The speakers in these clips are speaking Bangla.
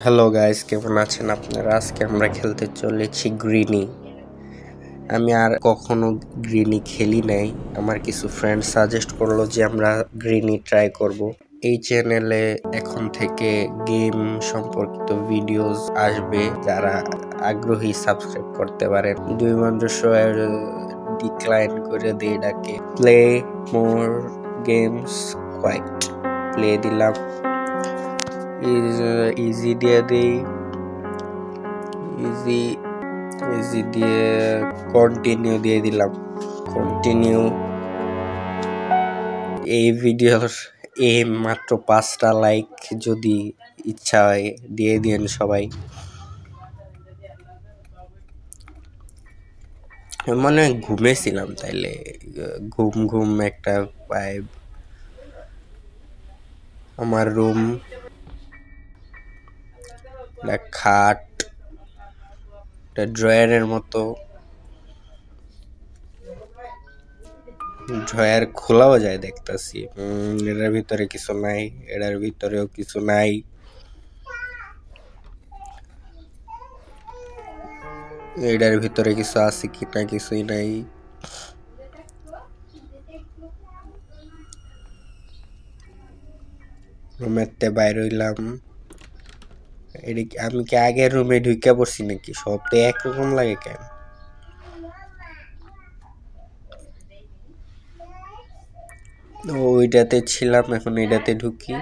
হ্যালো গাইস, কেমন আছেন আপনারা? আজকে আমরা খেলতে চলেছি গ্রিনি। আমি আর কখনো গ্রিনি খেলি নাই। আমার কিছু ফ্রেন্ড সাজেস্ট করলো যে আমরা গ্রিনি ট্রাই করব। এই চ্যানেলে এখন থেকে গেম সম্পর্কিত ভিডিওস আসবে, যারা আগ্রহী সাবস্ক্রাইব করতে পারেন। 2 ডিক্লাইন করে দিয়ে ডাকে play more games quite. Play দিলাম, ইজি দিয়ে দিই, ইজি দিয়ে কন্টিনিউ দিয়ে দিলাম। কন্টিনিউ। এই ভিডিওর মাত্র 5টা লাইক, যদি ইচ্ছা হয় দিয়ে দিন সবাই। মনে হয় ঘুমেছিলাম, তাইলে ঘুম ঘুম একটা ভাইব। আমার রুম, খাট, ড্রয়ারের মতো। ড্রয়ার খোলাও যায় দেখতেছি। এটার ভিতরে কিছু নাই, এটার ভিতরেও কিছু নাই। এটার ভিতরে কিছু আছে কিনা কিছুই নাই। রুমেতে বাইর হইলাম। আমি কি আগের রুমে ঢুকে পড়ছি নাকি? সব তো একরকম লাগে কেন? ওইটাতে ছিলাম, এখন এটাতে ঢুকি।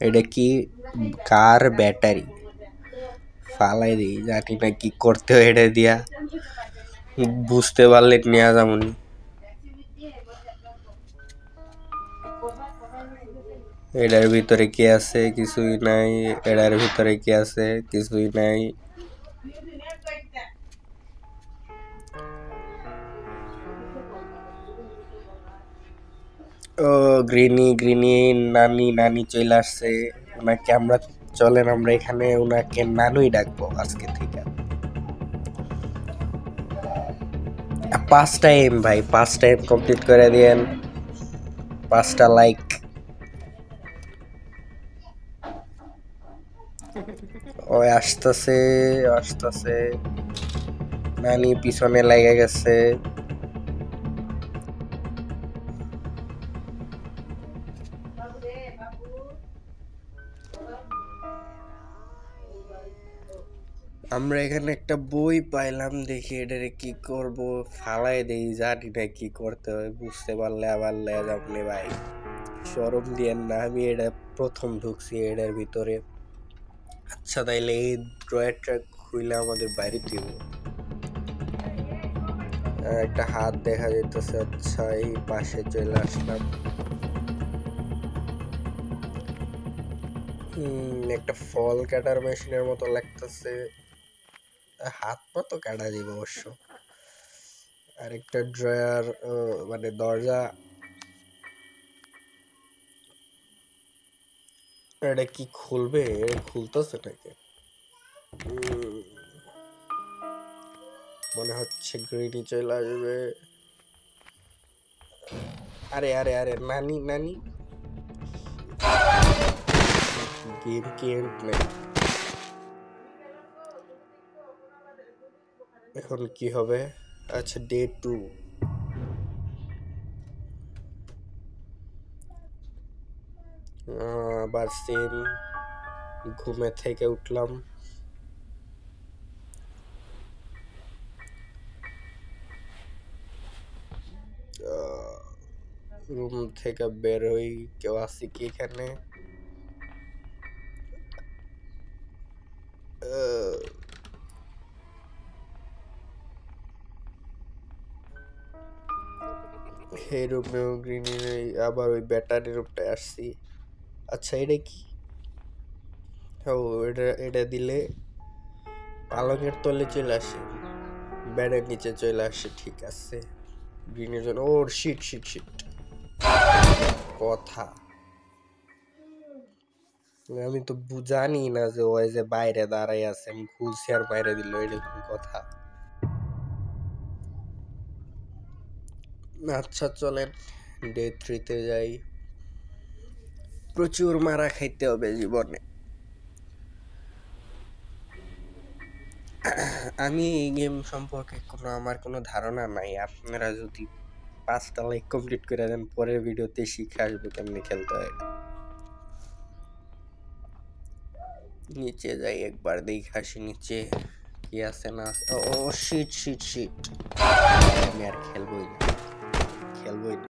এটা কি? কার ব্যাটারি ফালাই দিই, জানি না কি করতে হয় এটা দিয়া। বুঝতে পারলে নেওয়া যেমন। এটার ভিতরে কি আছে? কিছুই নাই। এটার ভিতরে কি আছে? কিছুই নাই। ও গ্রিনি নানি চলে আসছে। ওনাকে আমরা চলেন, আমরা এখানে ওনাকে নানুই ডাকবো আজকে থেকে। 5টা ভাই, 5টা কমপ্লিট করে দিয়েন। 5টা লাইক। ওই আসতেছে আসতেছে, নানি পিছনে লেগে গেছে। আমরা এখানে একটা বই পাইলাম, দেখি এটারে কি করব। ফালাই দেই, জানি না কি করতে হয়। বুঝতে পারলে আবার লেজ আপনি ভাই, শরম দিয়েন না। আমি এটা প্রথম ঢুকছি এটার ভিতরে। আচ্ছা, তাইলে এই ড্রয়ারটা খুইলে আমাদের বাইরে দিব। একটা হাত দেখা যেতেছে। আচ্ছা, এই পাশে চলে আসলাম। একটা ফল কাটার মেশিনের মতো লাগতেছে। হাত পা তো কাটা দিব অবশ্য। আরেকটা ড্রয়ার, মানে দরজা। এটা কি খুলবে? খুলতেছে নাকি? মনে হচ্ছে গ্রিনি চলে আসবে। আরে আরে আরে, নানি নানি, গেম কি এন্ড নাই? এখন কি হবে? আচ্ছা, ডে 2। আবার সেম, ঘুমে থেকে উঠলাম। রুম থেকে বের হই। কেউ আছে কি এখানে? এই রুমেও গ্রিনি নেই। আবার ওই ব্যাটারি রুমটায় আসছি। আচ্ছা, এটা কি? ও, এটা এটা দিলে পালঙের তলে চলে আসে, ব্যাডের নিচে চলে আসে। ঠিক আছে, গ্রিনের জন্য। ওর শিট শিট শিট কথা। আমি তো জানি না যে ওই যে বাইরে দাঁড়াই আছে, আমি খুলছি আর বাইরে দিল, এরকম কথা। আচ্ছা চলেন ডে 3-তে যাই। প্রচুর মারা খাইতে হবে জীবনে। আমি এই গেম সম্পর্কে আমার কোনো ধারণা নাই। আপনারা যদি 5টা লাইক কমপ্লিট করে দেন, পরের ভিডিওতে শিখে আসবো কেমনে খেলতে হয়। নিচে যাই একবার দেখে আসি নিচে কি আছে না আছে। ও শিট শিট শিট, আমি আর খেলবোই না।